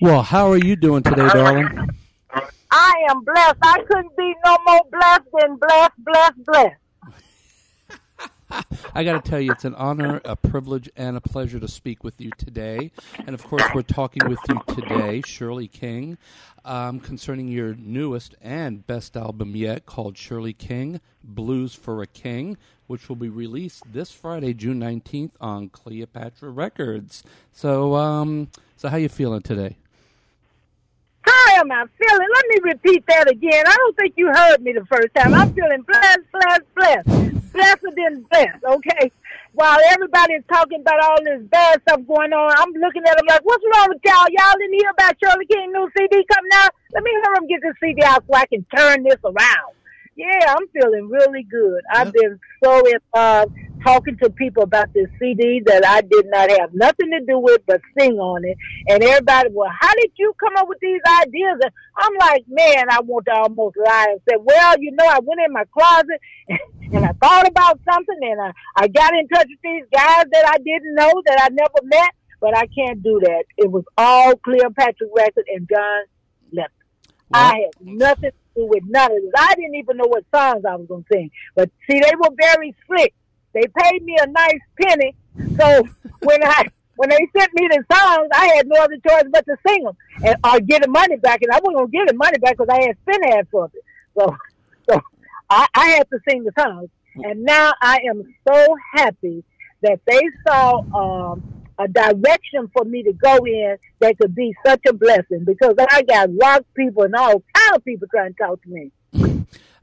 Well, how are you doing today, darling? I am blessed. I couldn't be no more blessed than blessed. I got to tell you, it's an honor, a privilege, and a pleasure to speak with you today. And, of course, we're talking with you today, Shirley King, concerning your newest and best album yet called Shirley King, Blues for a King, which will be released this Friday, June 19th on Cleopatra Records. So how you feeling today? How am I feeling? Let me repeat that again. I don't think you heard me the first time. I'm feeling blessed. Blessed than blessed, okay? While everybody's talking about all this bad stuff going on, I'm looking at them like, what's wrong with y'all? Y'all didn't hear about Shirley King new CD coming out? Let me hear them get this CD out so I can turn this around. Yeah, I'm feeling really good. I've been so talking to people about this CD that I did not have nothing to do with but sing on it. And everybody, well, how did you come up with these ideas? And I'm like, man, I want to almost lie and say, well, I went in my closet and I thought about something and I got in touch with these guys that I didn't know, that I never met, but I can't do that. It was all Cleopatra Records and John Lester. Well, I had nothing to do with none of this. I didn't even know what songs I was going to sing. But see, they were very slick. They paid me a nice penny. So when they sent me the songs, I had no other choice but to sing them or get the money back. And I wasn't going to get the money back because I had spin ads for it. So I had to sing the songs. And now I am so happy that they saw a direction for me to go in that could be such a blessing, because I got rock people and all kind of people trying to talk to me.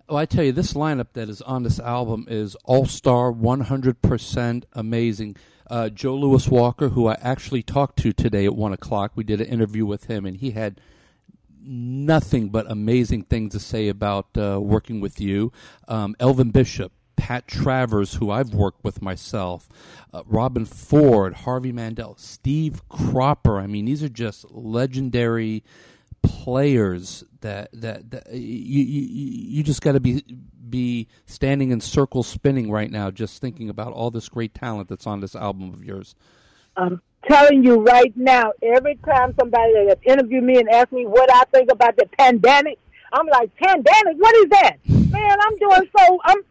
Oh, I tell you, this lineup that is on this album is all-star, 100% amazing. Joe Louis Walker, who I actually talked to today at 1 o'clock, we did an interview with him, and he had nothing but amazing things to say about working with you. Elvin Bishop, Pat Travers, who I've worked with myself, Robin Ford, Harvey Mandel, Steve Cropper. I mean, these are just legendary players that you just got to be standing in circles spinning right now just thinking about all this great talent that's on this album of yours. I'm telling you right now, every time somebody that interviewed me and asked me what I think about the pandemic, I'm like, pandemic? What is that? Man, I'm doing so, I'm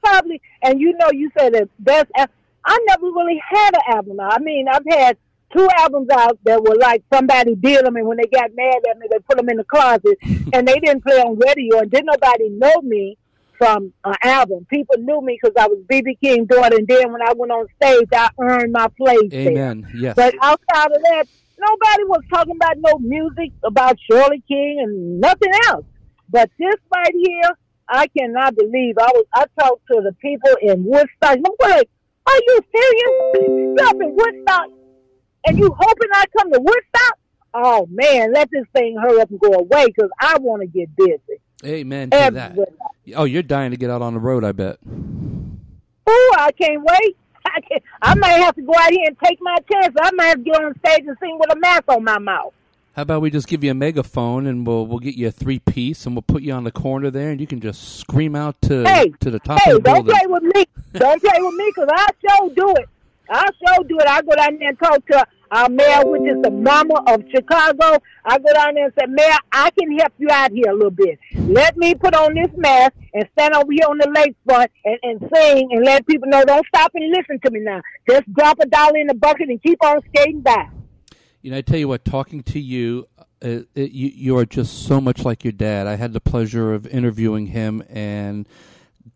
probably, and you said the best, I never really had an album out. I mean, I've had 2 albums out that were like somebody did them, and when they got mad at me, they put them in the closet, and they didn't play on radio, and didn't nobody know me from an album. People knew me because I was B.B. King's daughter, and then when I went on stage, I earned my place. Amen. There. Yes. But outside of that, nobody was talking about no music, about Shirley King, and nothing else. But this right here, I cannot believe. I talked to the people in Woodstock. I'm like, are you serious? You're up in Woodstock, and you hoping I come to Woodstock? Oh, man, let this thing hurry up and go away, because I want to get busy. Amen to that. Oh, you're dying to get out on the road, I bet. Oh, I can't wait. I might have to go out here and take my chance. I might have to get on stage and sing with a mask on my mouth. How about we just give you a megaphone and we'll get you a 3-piece and we'll put you on the corner there and you can just scream out to the top of the building. Don't play with me. Don't play with me, because I sure do it. I go down there and talk to our mayor, which is the mama of Chicago. I go down there and say, Mayor, I can help you out here a little bit. Let me put on this mask and stand over here on the lakefront and sing and let people know, don't stop and listen to me now. Just drop $1 in the bucket and keep on skating by. You know, I tell you what, talking to you, you are just so much like your dad. I had the pleasure of interviewing him and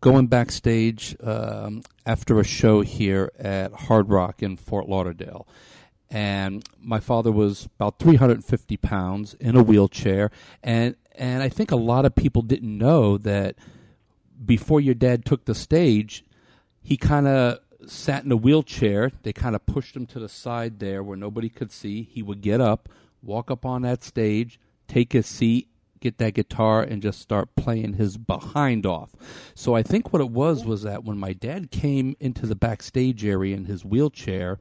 going backstage after a show here at Hard Rock in Fort Lauderdale. And my father was about 350 pounds in a wheelchair. And I think a lot of people didn't know that before your dad took the stage, he kind of sat in a wheelchair. They kind of pushed him to the side there where nobody could see. He would get up, walk up on that stage, take his seat, get that guitar, and just start playing his behind off. So I think what it was that when my dad came into the backstage area in his wheelchair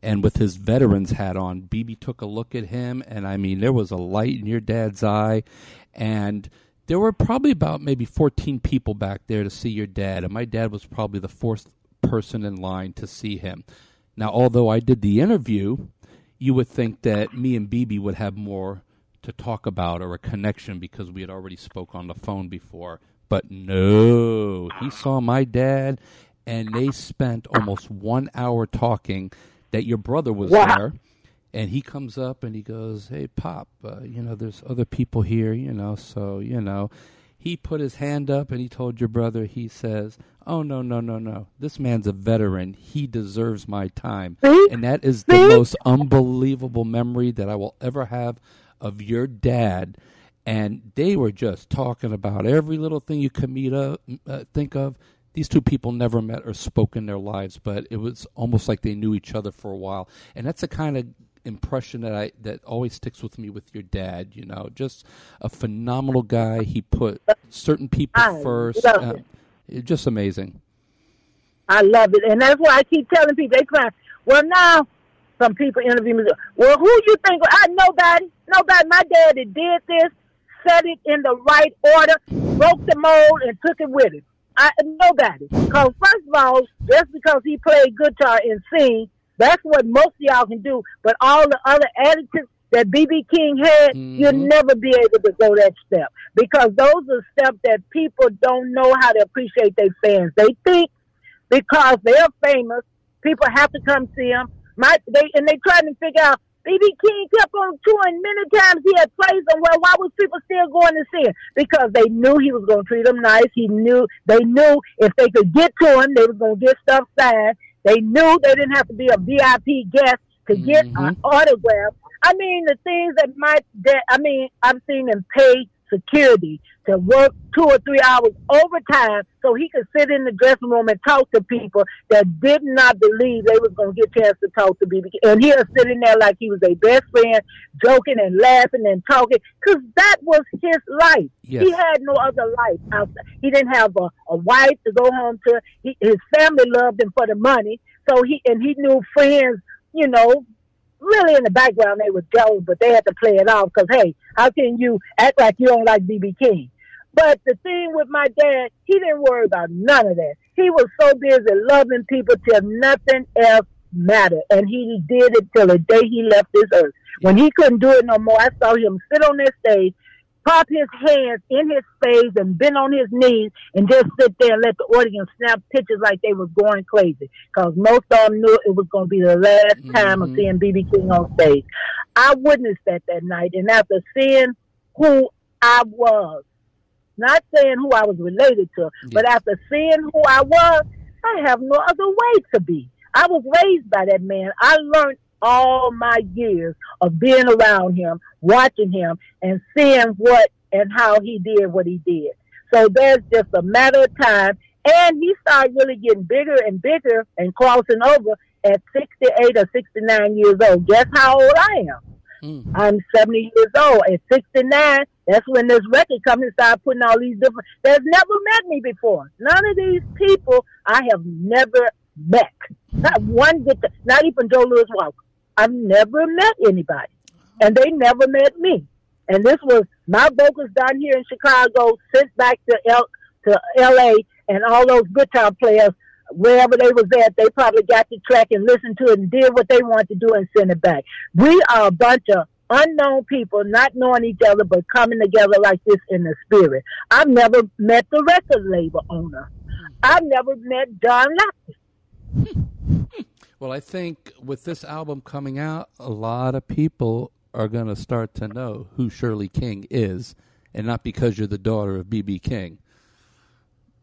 and with his veteran's hat on, BB took a look at him, and I mean, there was a light in your dad's eye, and there were probably about maybe 14 people back there to see your dad, and my dad was probably the fourth person in line to see him. Now, although I did the interview, you would think that me and BB would have more to talk about or a connection because we had already spoke on the phone before. But no, he saw my dad, and they spent almost 1 hour talking. That your brother was there, and he comes up and he goes, "Hey, Pop, there's other people here, so, He put his hand up and he told your brother, he says, "Oh, no. This man's a veteran. He deserves my time." And that is the most unbelievable memory that I will ever have of your dad. And they were just talking about every little thing you could think of. These two people never met or spoke in their lives, but it was almost like they knew each other for a while. And that's the kind of impression that always sticks with me with your dad, just a phenomenal guy. He put certain people first. Just amazing. I love it. And that's why I keep telling people, they cry. Well, now some people interview me. Well, who you think? Nobody. My daddy did this, set it in the right order, broke the mold, and took it with him. Nobody. Because first of all, just because he played guitar and sing, that's what most of y'all can do. But all the other attitudes that B.B. King had, you'll never be able to go that step. Because those are steps that people don't know how to appreciate their fans. They think because they're famous, people have to come see them. They trying to figure out, B.B. King kept on touring many times. He had plays on. Well, why was people still going to see him? Because they knew he was going to treat them nice. They knew if they could get to him, they were going to get stuff signed. They knew they didn't have to be a VIP guest to get an autograph. I mean, the things that I've seen him pay security to work 2 or 3 hours overtime so he could sit in the dressing room and talk to people that did not believe they was going to get a chance to talk to BB. And he was sitting there like he was their best friend, joking and laughing and talking, because that was his life. Yes. He had no other life outside. He didn't have a wife to go home to. His family loved him for the money, so he knew friends, really in the background they were jealous, but they had to play it off because, hey, how can you act like you don't like B.B. King? But the thing with my dad, he didn't worry about none of that. He was so busy loving people till nothing else mattered. And he did it till the day he left this earth. When he couldn't do it no more, I saw him sit on that stage, pop his hands in his face and bend on his knees and just sit there and let the audience snap pictures like they was going crazy. Because most of them knew it was going to be the last time of seeing B.B. King on stage. I witnessed that night. And after seeing who I was, not saying who I was related to, but after seeing who I was, I have no other way to be. I was raised by that man. I learned all my years of being around him, watching him, and seeing what and how he did what he did. So there's just a matter of time. And he started really getting bigger and bigger and crossing over at 68 or 69 years old. Guess how old I am? I'm 70 years old. At 69, that's when this record company started putting all these different... They've never met me before. None of these people I have never met. Not one guitar, not even Joe Louis Walker. I've never met anybody. And they never met me. And this was my vocals down here in Chicago, sent back to L.A., and all those guitar players, wherever they was at, they probably got the track and listened to it and did what they wanted to do and sent it back. We are a bunch of unknown people, not knowing each other, but coming together like this in the spirit. I've never met the record label owner. I've never met John Locke. Well, I think with this album coming out, a lot of people are going to start to know who Shirley King is, and not because you're the daughter of B.B. King.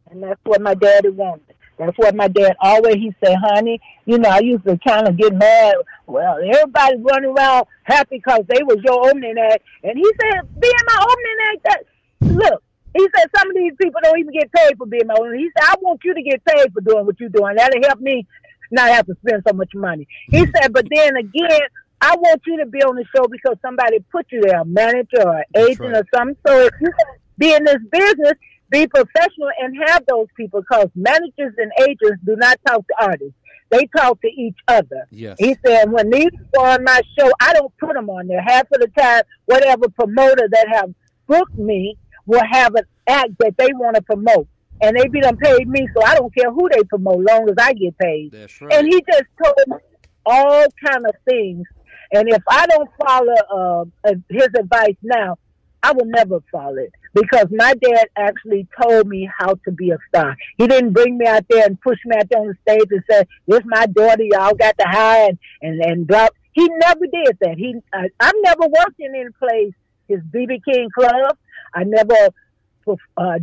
And that's what my daddy wanted. That's what my dad always, he said, honey, I used to kind of get mad. Well, everybody's running around happy because they was your opening act. And he said, being my opening act, look, he said, some of these people don't even get paid for being my opening. He said, I want you to get paid for doing what you're doing. That'll help me not have to spend so much money. He said, but then again, I want you to be on the show because somebody put you there, a manager or an agent or something. So if you be in this business, be professional and have those people, because managers and agents do not talk to artists. They talk to each other. Yes. He said, when these go on my show, I don't put them on there. Half of the time, whatever promoter that have booked me will have an act that they want to promote. And they be done paid me, so I don't care who they promote, long as I get paid. That's right. And he just told me all kind of things And if I don't follow his advice now, I will never follow it because my dad actually told me how to be a star. He didn't bring me out there and push me out there on the stage and say, "This is my daughter, y'all got to hire," and drop. He never did that. I've never worked in any place, his BB King Club. I never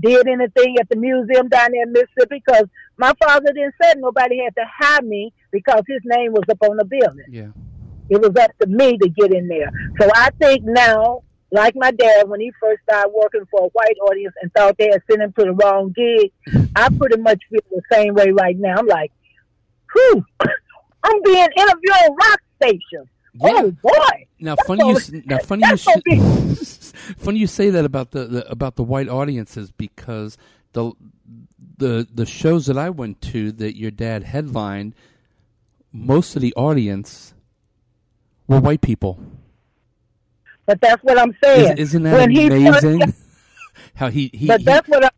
did anything at the museum down there in Mississippi because my father didn't say nobody had to hire me because his name was up on the building. Yeah. It was up to me to get in there. So I think now, like my dad, when he first started working for a white audience and thought they had sent him to the wrong gig, I pretty much feel the same way right now. I'm like, whew, I'm being interviewed on rock stations. Yeah. Oh boy! Now, funny you say that about the white audiences because the shows that I went to that your dad headlined, most of the audience were white people. But that's what I'm saying. Isn't that amazing? How he But that's what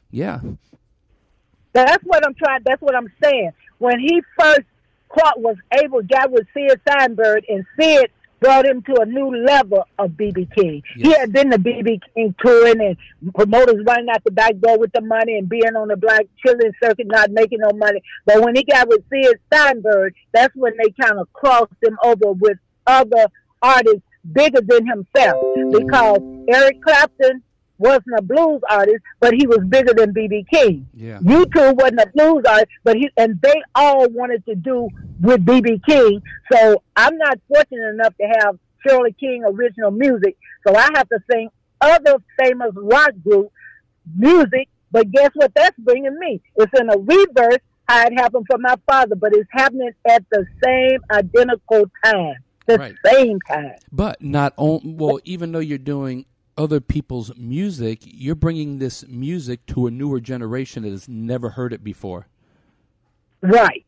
yeah. That's what I'm trying. That's what I'm saying. When he first was able, got with Sid Steinberg, and Sid brought him to a new level of BB King. Yes. He had been to BB King touring and promoters running out the back door with the money and being on the black children's circuit, not making no money. But when he got with Sid Steinberg, that's when they kind of crossed him over with other artists bigger than himself, because Eric Clapton wasn't a blues artist, but he was bigger than BB King. Yeah. U2 wasn't a blues artist, but they all wanted to do with BB King. So I'm not fortunate enough to have Shirley King original music, so I have to sing other famous rock group music. But guess what that's bringing me? It's in a reverse how it happened for my father, but it's happening at the same identical time. Same time. But even though you're doing other people's music, you're bringing this music to a newer generation that has never heard it before. Right.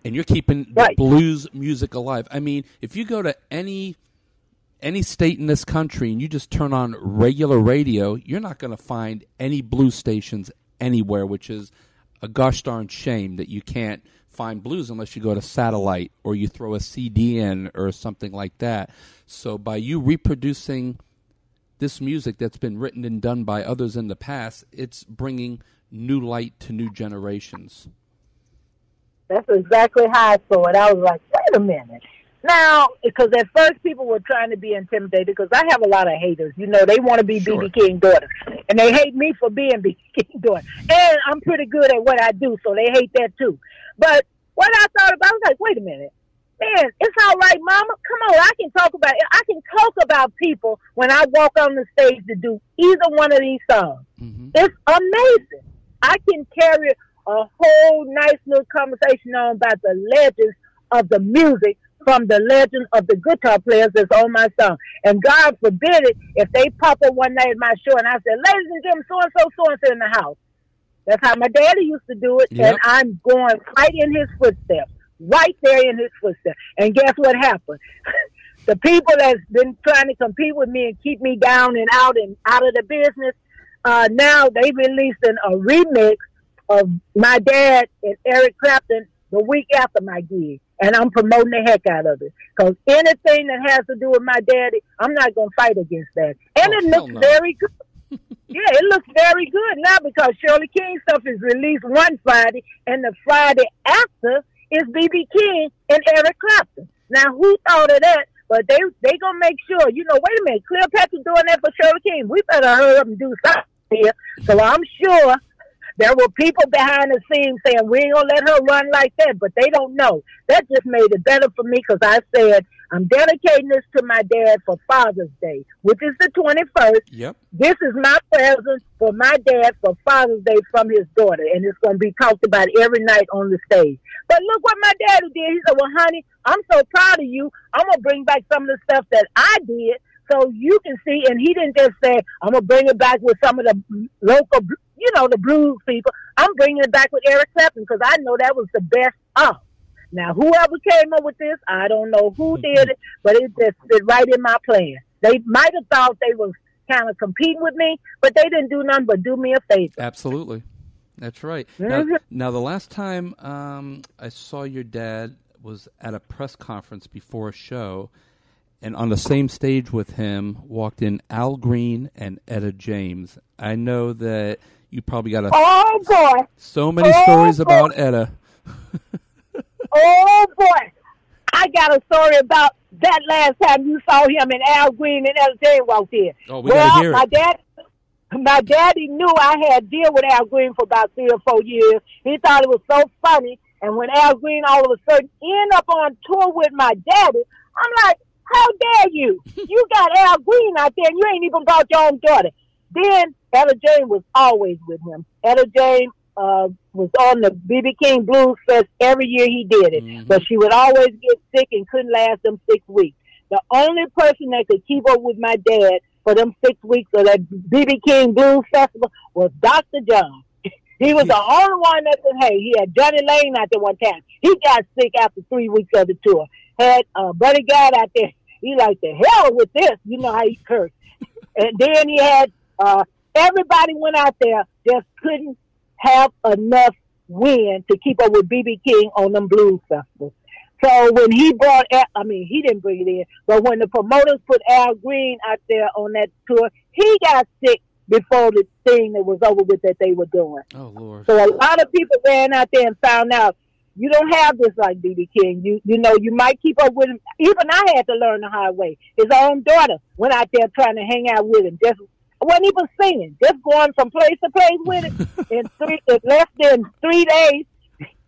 And you're keeping the blues music alive. I mean, if you go to any state in this country and you just turn on regular radio, you're not going to find any blues stations anywhere, which is a gosh darn shame that you can't find blues unless you go to satellite or you throw a CD in or something like that. So by you reproducing this music that's been written and done by others in the past, it's bringing new light to new generations. That's exactly how I saw it. I was like, wait a minute. Now, because at first people were trying to be intimidated, because I have a lot of haters. You know, they want to be B.B. King daughters. And they hate me for being B.B. King daughter. And I'm pretty good at what I do, so they hate that too. But what I thought about, I was like, wait a minute. Man, it's all right, Mama. Come on, I can talk about people when I walk on the stage to do either one of these songs. Mm-hmm. It's amazing. I can carry a whole nice little conversation on about the legends of the music from the legend of the guitar players that's on my song. And God forbid it if they pop up one night at my show and I said, ladies and gentlemen, so-and-so in the house. That's how my daddy used to do it, and I'm going right in his footsteps. Right there in his footsteps. And guess what happened? The people that's been trying to compete with me and keep me down and out of the business, now they released a remix of my dad and Eric Clapton the week after my gig. And I'm promoting the heck out of it. Because anything that has to do with my daddy, I'm not going to fight against that. And it looks very good. Yeah, it looks very good now because Shirley King stuff is released one Friday, and the Friday after is B.B. King and Eric Clapton. Now, who thought of that? But they going to make sure, wait a minute, Cleopatra doing that for Shirley King. We better hurry up and do something here. So I'm sure there were people behind the scenes saying, we ain't going to let her run like that, but they don't know. That just made it better for me because I said, I'm dedicating this to my dad for Father's Day, which is the 21st. Yep. This is my present for my dad for Father's Day from his daughter, and it's going to be talked about every night on the stage. But look what my daddy did. He said, well, honey, I'm so proud of you. I'm going to bring back some of the stuff that I did so you can see. And he didn't just say, I'm going to bring it back with some of the local, the blues people. I'm bringing it back with Eric Clapton because I know that was the best of. Now, whoever came up with this, I don't know who did it, but it just fit right in my plan. They might have thought they was kind of competing with me, but they didn't do nothing but do me a favor. Absolutely. That's right. Mm-hmm. Now, the last time I saw your dad was at a press conference before a show, and on the same stage with him walked in Al Green and Etta James. I know that you probably got so many stories about Etta. Oh, boy. I got a story about that last time you saw him and Al Green and Etta James walked in. Oh, we got to hear it. My daddy knew I had deal with Al Green for about 3 or 4 years. He thought it was so funny. And when Al Green all of a sudden ended up on tour with my daddy, I'm like, how dare you? You got Al Green out there and you ain't even brought your own daughter. Then Etta James was always with him. Etta James was on the B.B. King Blues Fest every year he did it. Mm-hmm. But she would always get sick and couldn't last them 6 weeks. The only person that could keep up with my dad for them 6 weeks of that B.B. King Blues Festival was Dr. John. He was the only one that said, hey, he had Johnny Lane out there one time. He got sick after 3 weeks of the tour. Had Buddy Guy out there. He like, the hell with this. You know how he cursed. And then he had, everybody went out there, just couldn't have enough wind to keep up with B.B. King on them blues festivals. So when he brought, he didn't bring it in, but when the promoters put Al Green out there on that tour, he got sick before the thing that was over with that they were doing. Oh, Lord. So a lot of people ran out there and found out, you don't have this like B.B. King. You know, you might keep up with him. Even I had to learn the hard way. His own daughter went out there trying to hang out with him. I wasn't even singing, just going from place to place with him. In less than 3 days,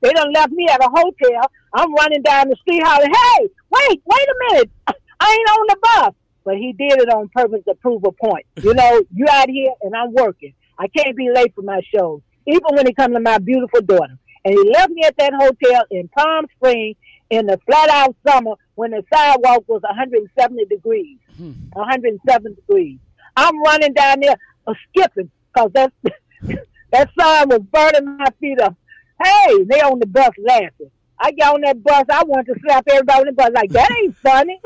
they done left me at a hotel. I'm running down the street hollering, hey, wait a minute. I ain't on the bus. But he did it on purpose to prove a point. You know, you out here and I'm working. I can't be late for my shows, even when it comes to my beautiful daughter. And he left me at that hotel in Palm Springs in the flat-out summer when the sidewalk was 170 degrees, 107 degrees. I'm running down there skipping because that sun was burning my feet up. Hey, they on the bus laughing. I get on that bus, I want to slap everybody on the bus like, that ain't funny.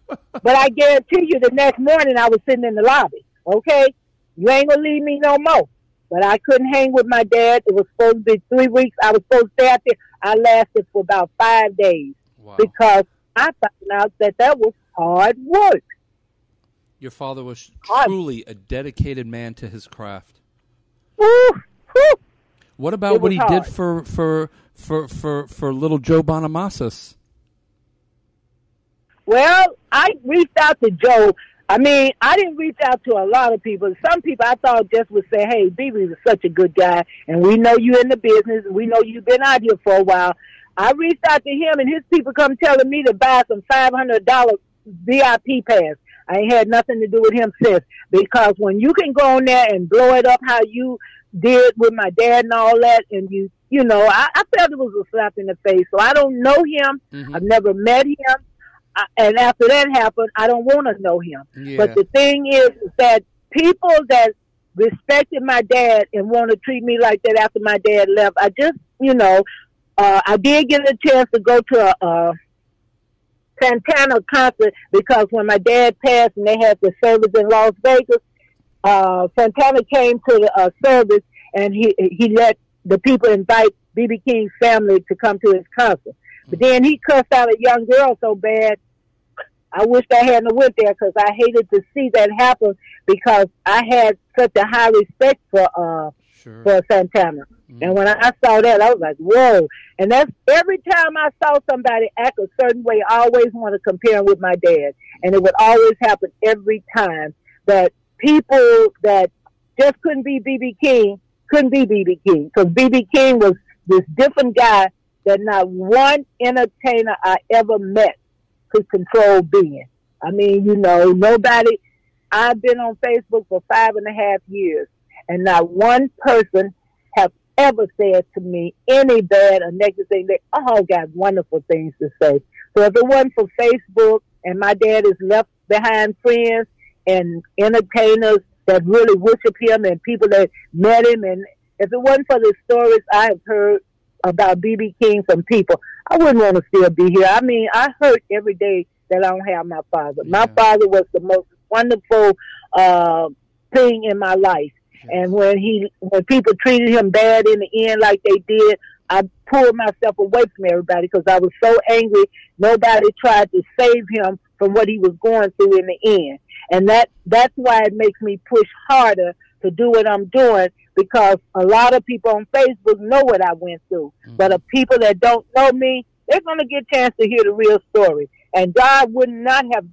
But I guarantee you the next morning I was sitting in the lobby. Okay? You ain't going to leave me no more. But I couldn't hang with my dad. It was supposed to be 3 weeks. I was supposed to stay out there. I lasted for about 5 days. Wow. Because I found out that was hard work. Your father was truly a dedicated man to his craft. What about what he did for little Joe Bonamassa? Well, I reached out to Joe. I mean, I didn't reach out to a lot of people. Some people I thought just would say, hey, BB was such a good guy, and we know you in the business. We know you've been out here for a while. I reached out to him, and his people come telling me to buy some $500 VIP pass. I ain't had nothing to do with him since. Because when you can go on there and blow it up how you did with my dad and all that, and you know, I felt it was a slap in the face. So I don't know him. Mm-hmm. I've never met him. And after that happened, I don't want to know him. Yeah. But the thing is that people that respected my dad and want to treat me like that after my dad left, I just, you know, I did get a chance to go to a Santana concert because when my dad passed and they had the service in Las Vegas, Santana came to the service and he let the people invite B.B. King's family to come to his concert. But then he cussed out a young girl so bad, I wished I hadn't went there because I hated to see that happen because I had such a high respect for Santana. Mm-hmm. And when I saw that, I was like, whoa. And that's every time I saw somebody act a certain way, I always want to compare him with my dad. And it would always happen every time that people that just couldn't be B.B. King couldn't be B.B. King because B.B. King was this different guy that not one entertainer I ever met could control being. I mean, you know, nobody, I've been on Facebook for 5.5 years, and not one person have ever said to me any bad or negative thing. They all got wonderful things to say. So if it wasn't for Facebook and my dad is left behind friends and entertainers that really worship him and people that met him, and if it wasn't for the stories I have heard about B.B. King from people, I wouldn't want to still be here. I mean, I hurt every day that I don't have my father. Yeah. My father was the most wonderful thing in my life. Yes. And when people treated him bad in the end like they did, pulled myself away from everybody because I was so angry. Nobody tried to save him from what he was going through in the end. And that's why it makes me push harder to do what I'm doing, because a lot of people on Facebook know what I went through. Mm-hmm. But the people that don't know me, they're going to get a chance to hear the real story. And God would not have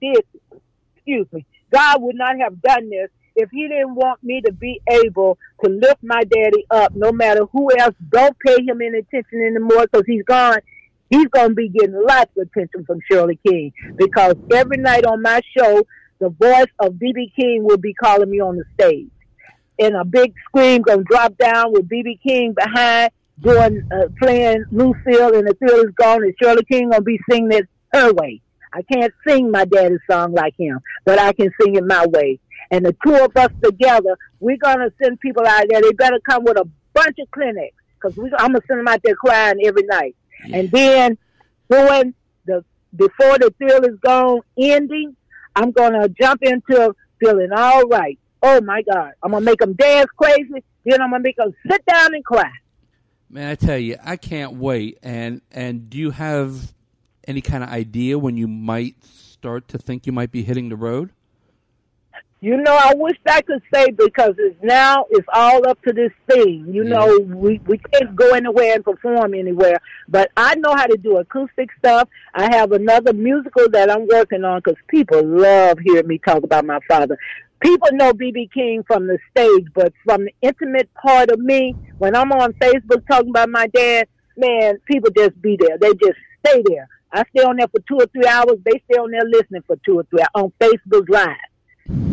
God would not have done this if he didn't want me to be able to lift my daddy up, no matter who else don't pay him any attention anymore, because he's gone. He's going to be getting lots of attention from Shirley King, because every night on my show, the voice of B.B. King will be calling me on the stage. And a big screen going to drop down with B.B. King behind, playing Lucille, and the thrill is gone, and Shirley King going to be singing it her way. I can't sing my daddy's song like him, but I can sing it my way. And the two of us together, we're going to send people out there. They better come with a bunch of clinics, because I'm going to send them out there crying every night. Yeah. And then before the thrill is gone ending, I'm going to jump into feeling all right. Oh, my God. I'm going to make them dance crazy. Then I'm going to make them sit down and cry. Man, I tell you, I can't wait. And do you have any kind of idea when you might start to think you might be hitting the road? You know, I wish I could say, because it's all up to this thing. You know, we can't go anywhere and perform anywhere. But I know how to do acoustic stuff. I have another musical that I'm working on, because people love hearing me talk about my father. People know B.B. King from the stage, but from the intimate part of me, when I'm on Facebook talking about my dad, man, people just be there. They just stay there. I stay on there for 2 or 3 hours. They stay on there listening for 2 or 3 hours on Facebook Live.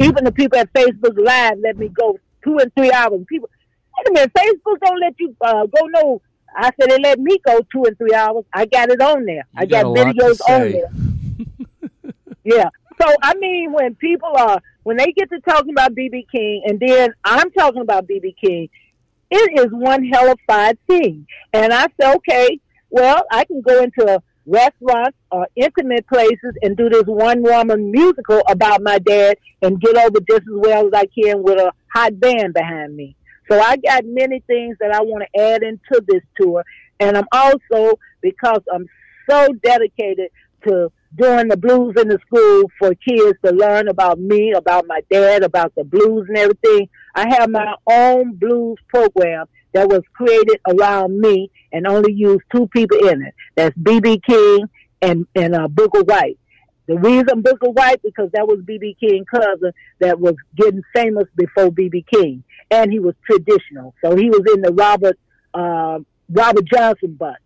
Even the people at Facebook Live let me go 2 and 3 hours. People, wait a minute, Facebook don't let you go no. I said they let me go 2 and 3 hours. I got it on there. I got videos on there. Yeah. So, I mean, when they get to talking about B.B. King, and then I'm talking about B.B. King, it is one hellified thing. And I said, okay, well, I can go into restaurants or intimate places and do this one-woman musical about my dad and get over just as well as I can with a hot band behind me. So I got many things that I want to add into this tour. And I'm also, because I'm so dedicated to doing the blues in the school for kids to learn about me, about my dad, about the blues and everything, I have my own blues program that was created around me and only used 2 people in it. That's B.B. King and Booker White. The reason Booker White, because that was B.B. King's cousin that was getting famous before B.B. King. And he was traditional. So he was in the Robert Johnson bunch.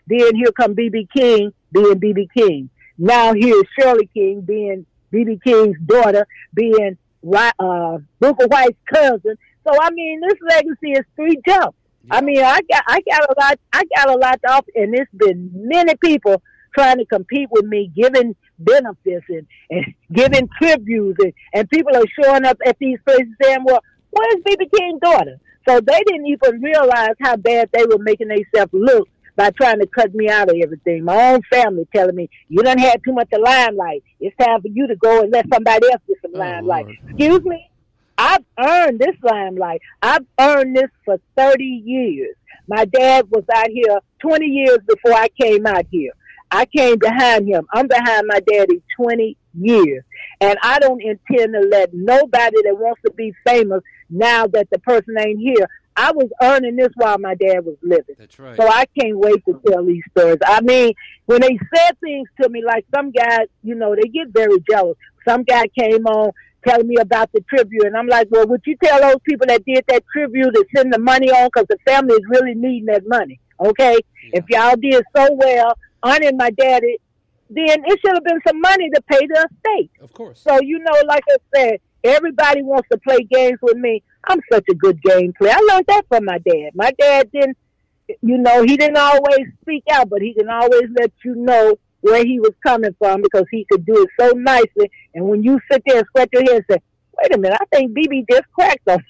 Then here come B.B. King being B.B. King. Now here's Shirley King being B.B. King's daughter, being Booker White's cousin. So I mean, this legacy is 3 jumps. Yeah. I mean, I got a lot to offer, and there's been many people trying to compete with me, giving benefits and giving tributes, and people are showing up at these places saying, "Well, where's B.B. King's daughter?" So they didn't even realize how bad they were making themselves look by trying to cut me out of everything. My own family telling me, "You done had too much of limelight. It's time for you to go and let somebody else get some limelight." Lord. Excuse me? I've earned this limelight. I've earned this for 30 years. My dad was out here 20 years before I came out here. I came behind him. I'm behind my daddy 20 years. And I don't intend to let nobody that wants to be famous now that the person ain't here. I was earning this while my dad was living. That's right. So I can't wait to tell these stories. I mean, when they said things to me, like some guys, you know, they get very jealous. Some guy came on telling me about the tribute, and I'm like, well, would you tell those people that did that tribute to send the money on, because the family is really needing that money, okay? Yeah. If y'all did so well honoring my daddy, then it should have been some money to pay the estate. Of course. So, you know, like I said, everybody wants to play games with me. I'm such a good game player. I learned that from my dad. My dad didn't, you know, he didn't always speak out, but he can always let you know where he was coming from, because he could do it so nicely. And when you sit there and scratch your head and say, wait a minute, I think BB just cracked us.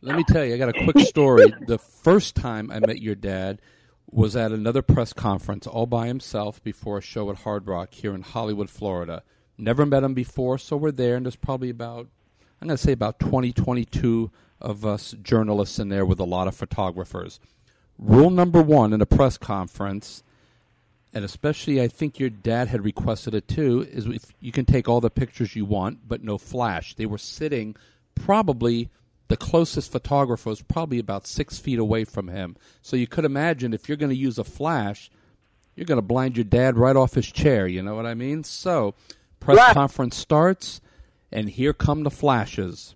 Let me tell you, I got a quick story. The first time I met your dad was at another press conference all by himself before a show at Hard Rock here in Hollywood, Florida. Never met him before, so we're there, and there's probably about 20, 22 of us journalists in there with a lot of photographers. rule number one in a press conference, and especially I think your dad had requested it too, is if you can take all the pictures you want, but no flash. They were sitting probably, the closest photographer was probably about 6 feet away from him. So you could imagine if you're going to use a flash, you're going to blind your dad right off his chair, you know what I mean? So press conference starts, and here come the flashes.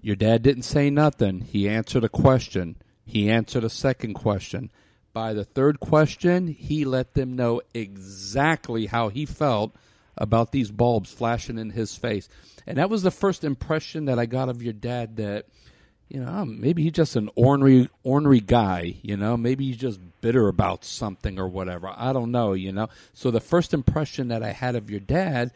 Your dad didn't say nothing. He answered a question. He answered a second question. By the third question, he let them know exactly how he felt about these bulbs flashing in his face. And that was the first impression that I got of your dad, that, you know, maybe he's just an ornery guy, you know. Maybe he's just bitter about something or whatever. I don't know, you know. So the first impression that I had of your dad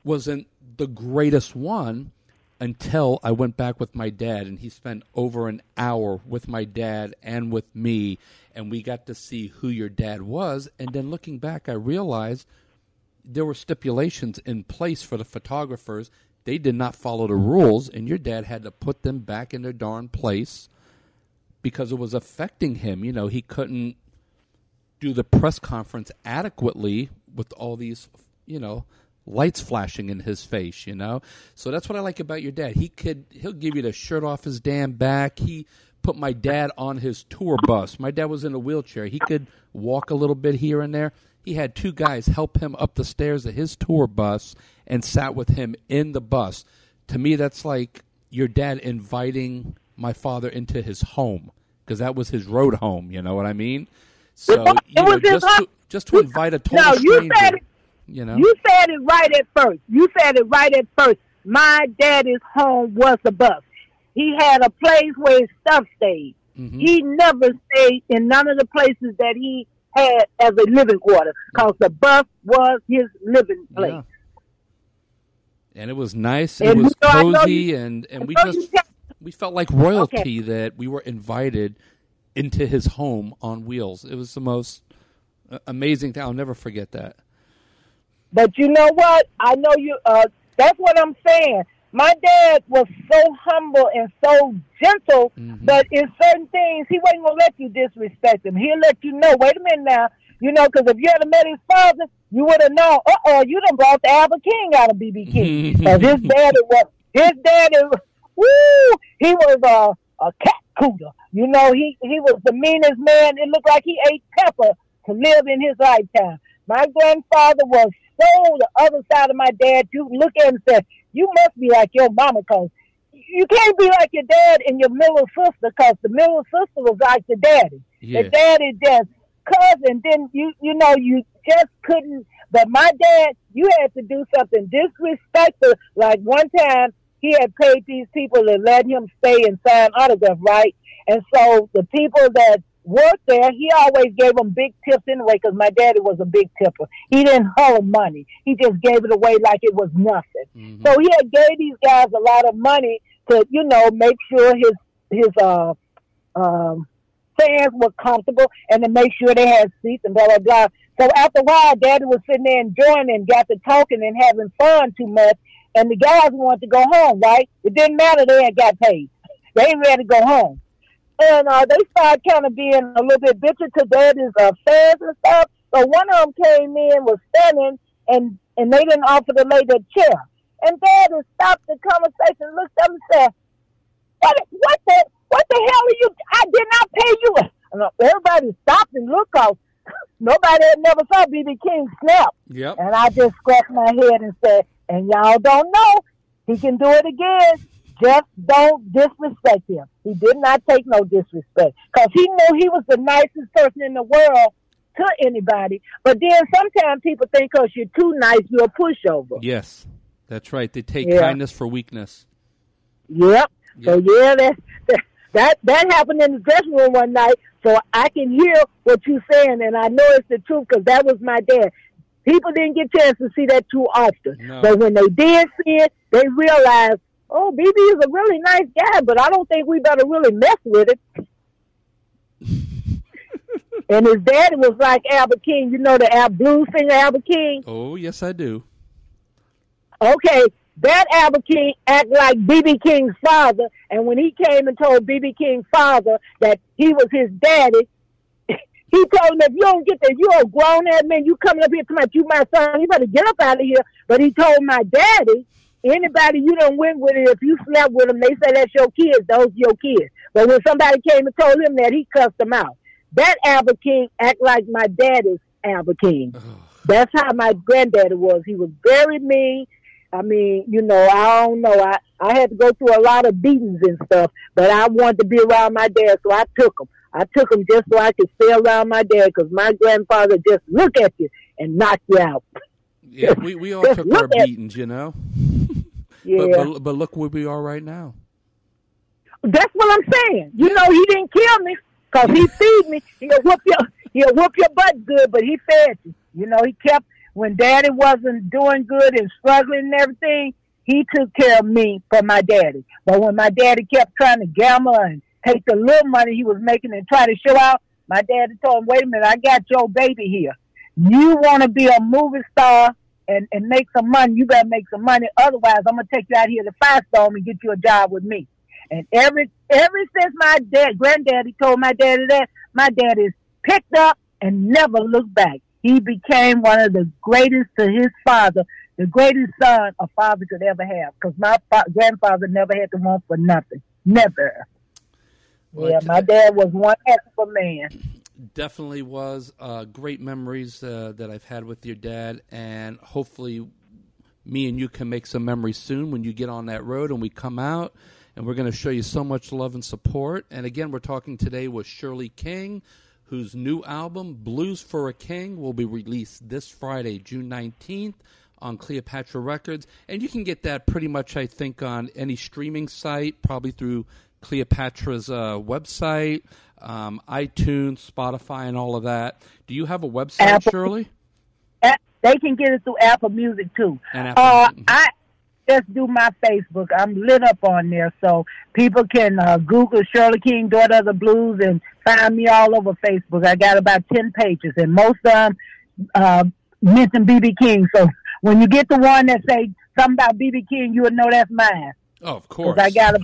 wasn't the greatest one until I went back with my dad, and he spent over an hour with my dad and with me, and we got to see who your dad was. And then looking back, I realized there were stipulations in place for the photographers. They did not follow the rules, and your dad had to put them back in their darn place because it was affecting him. You know, he couldn't do the press conference adequately with all these, you know, lights flashing in his face, you know. So that's what I like about your dad. He'll give you the shirt off his damn back. He put my dad on his tour bus. My dad was in a wheelchair. He could walk a little bit here and there. He had 2 guys help him up the stairs of his tour bus and sat with him in the bus. To me, that's like your dad inviting my father into his home, because that was his road home, you know what I mean? So you know, just to invite a total stranger. You know? You said it right at first. My daddy's home was the bus. He had a place where his stuff stayed. Mm-hmm. He never stayed in none of the places that he had as a living quarter, because the bus was his living place. Yeah. And it was nice. It was cozy, and we felt like royalty that we were invited into his home on wheels. It was the most amazing thing. I'll never forget that. But you know what? I know you. That's what I'm saying. My dad was so humble and so gentle, but in certain things, he wasn't going to let you disrespect him. He'll let you know, wait a minute now, you know, because if you had met his father, you would have known, you done brought the Albert King out of B.B. King. Because his daddy, he was a cat cooter. You know, he was the meanest man. It looked like he ate pepper to live in his lifetime. My grandfather was so the other side of my dad. You look at him and say, you must be like your mama, because you can't be like your dad and your middle sister, because the middle sister was like the daddy. Yeah. The daddy just cousin. Then you know, you just couldn't. But my dad, you had to do something disrespectful. Like one time, he had paid these people to let him stay and sign autographs, right? And so the people that worked there, he always gave them big tips anyway, because my daddy was a big tipper. He didn't hold money. He just gave it away like it was nothing. Mm-hmm. So he had gave these guys a lot of money to, you know, make sure his fans were comfortable and to make sure they had seats and blah, blah, blah. So after a while, Daddy was sitting there enjoying and got to talking and having fun too much, and the guys wanted to go home, right? It didn't matter. They had got paid. They ain't ready to go home. And they started kind of being a little bit bitter to Daddy's fans and stuff. So one of them came in, was standing, and they didn't offer the lady a chair. And Daddy stopped the conversation, looked up and said, what the hell are you? I did not pay you. And everybody stopped and looked off. Nobody had never saw B.B. King snap. Yep. And I just scratched my head and said, and y'all don't know, he can do it again. Just don't disrespect him. He did not take no disrespect, because he knew he was the nicest person in the world to anybody. But then sometimes people think because you're too nice, you're a pushover. Yes, that's right. They take kindness for weakness. Yep. So that happened in the dressing room one night. So I can hear what you're saying, and I know it's the truth, because that was my dad. People didn't get a chance to see that too often. No. But when they did see it, they realized, oh, BB is a really nice guy, but I don't think we better really mess with it. And his daddy was like Albert King. You know the blues singer Albert King? Oh, yes, I do. Okay. That Albert King act like B.B. King's father, and when he came and told B.B. King's father that he was his daddy, he told him, if you don't get there, you're a grown-ass man. You coming up here to you my son. You better get up out of here. But he told my daddy, anybody you done went with it, if you slept with them, they say that's your kids. Those your kids. But when somebody came and told him that, he cussed them out. That Albert King act like my daddy's Albert King. That's how my granddaddy was. He was very mean. I mean, you know, I don't know. I had to go through a lot of beatings and stuff, but I wanted to be around my dad, so I took him. I took him just so I could stay around my dad, because my grandfather just look at you and knock you out. Yeah, we all took our beatings, you know. Yeah. But look where we are right now. That's what I'm saying. You know, he didn't kill me because he feed me. He'll whoop your butt good, but he fed you. You know, he kept, when daddy wasn't doing good and struggling and everything, he took care of me for my daddy. But when my daddy kept trying to gamble and take the little money he was making and try to show out, my daddy told him, wait a minute, I got your baby here. You want to be a movie star and make some money, you better make some money. Otherwise, I'm going to take you out here to Firestone and get you a job with me. And ever since my granddaddy told my daddy that, my daddy's picked up and never looked back. He became one of the greatest to his father, the greatest son a father could ever have. Because my grandfather never had to want for nothing. Never. Well, yeah, my dad was one heck of a man. Definitely was. Great memories that I've had with your dad, and hopefully me and you can make some memories soon when you get on that road and we come out, and we're going to show you so much love and support. And again, we're talking today with Shirley King, whose new album, Blues for a King, will be released this Friday, June 19th, on Cleopatra Records. And you can get that pretty much, I think, on any streaming site, probably through Cleopatra's website, iTunes, Spotify, and all of that. Do you have a website, Shirley? They can get it through Apple Music, too. I just do my Facebook. I'm lit up on there, so people can Google Shirley King, Daughter of the Blues, and find me all over Facebook. I got about 10 pages, and most of them mention B.B. King. So when you get the one that say something about B.B. King, you would know that's mine. Oh, of course. I got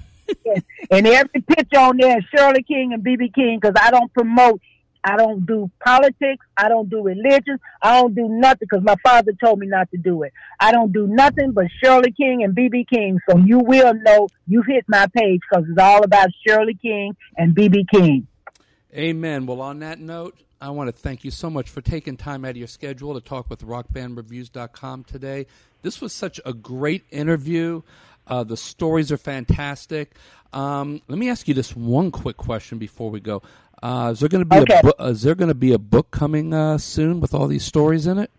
and every picture on there is Shirley King and B.B. King, because I don't promote. I don't do politics. I don't do religion. I don't do nothing because my father told me not to do it. I don't do nothing but Shirley King and B.B. King. So you will know you hit my page because it's all about Shirley King and B.B. King. Amen. Well, on that note, I want to thank you so much for taking time out of your schedule to talk with rockbandreviews.com today. This was such a great interview. The stories are fantastic. Let me ask you this one quick question before we go. Is there going to be a book coming soon with all these stories in it?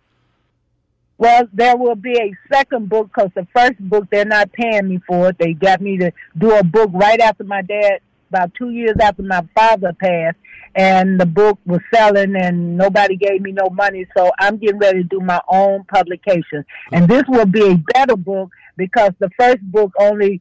Well, there will be a second book because the first book they're not paying me for it. They got me to do a book right after my dad, about 2 years after my father passed, and the book was selling and nobody gave me no money. So I'm getting ready to do my own publication, and this will be a better book because the first book only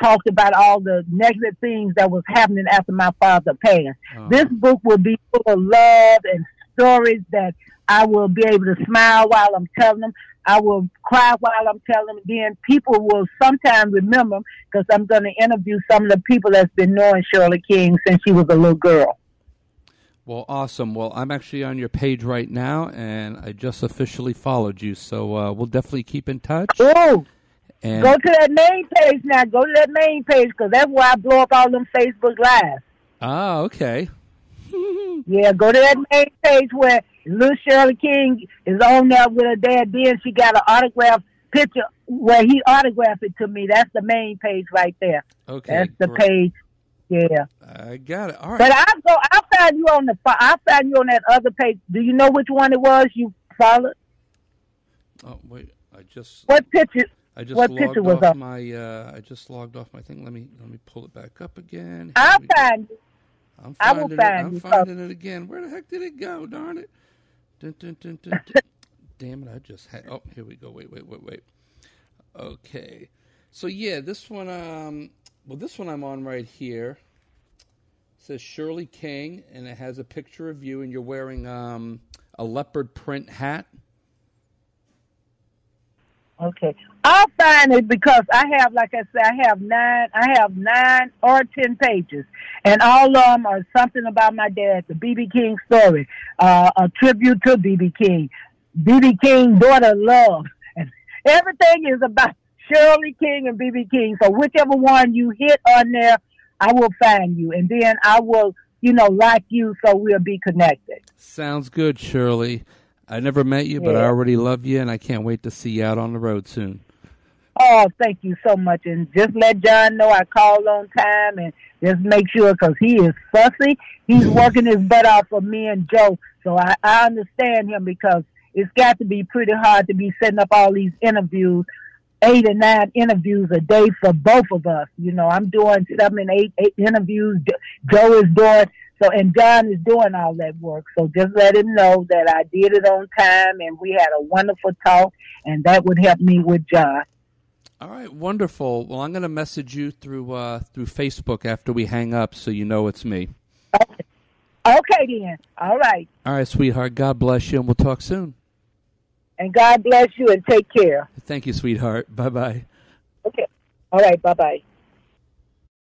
talked about all the negative things that was happening after my father passed. This book will be full of love and stories that I will be able to smile while I'm telling them. I will cry while I'm telling them. Then people will sometimes remember because I'm going to interview some of the people that's been knowing Shirley King since she was a little girl. Well, awesome. Well, I'm actually on your page right now, and I just officially followed you. So we'll definitely keep in touch. Ooh. And go to that main page now. Go to that main page because that's where I blow up all them Facebook Lives. Ah, okay. Yeah, go to that main page where little Shirley King is on there with her dad. Then she got an autograph picture where he autographed it to me. That's the main page right there. Okay, that's the page. Yeah, I got it. All right. But I'll find you on that other page. Do you know which one it was you followed? Oh wait, what picture? I just what logged picture was off up? I just logged off my thing. Let me pull it back up again. I'll find you. I will find you. I'm finding it again. Where the heck did it go? Darn it! Dun, dun, dun, dun, dun. Damn it! I just had. Oh, here we go. Wait. Okay. So yeah, this one. This one I'm on right here. It says Shirley King, and it has a picture of you, and you're wearing a leopard print hat. Okay. I'll find it because I have, like I said, I have nine or 10 pages, and all of them are something about my dad, the BB King story, a tribute to BB King, daughter love, and everything is about Shirley King and BB King. So whichever one you hit on there, I will find you, and then I will, like you, so we'll be connected. Sounds good, Shirley. I never met you, but I already love you, and I can't wait to see you out on the road soon. Oh, thank you so much. And just let John know I called on time, and just make sure, because he is fussy. He's working his butt off for me and Joe. So I understand him, because it's got to be pretty hard to be setting up all these interviews, 8 or 9 interviews a day for both of us. I'm doing 7, 8 interviews. Joe is doing. So, and John is doing all that work. So just let him know that I did it on time, and we had a wonderful talk, and that would help me with John. All right, wonderful. Well, I'm going to message you through Facebook after we hang up, so you know it's me. Okay, then. All right. All right, sweetheart. God bless you, and we'll talk soon. And God bless you, and take care. Thank you, sweetheart. Bye-bye. Okay. All right, bye-bye.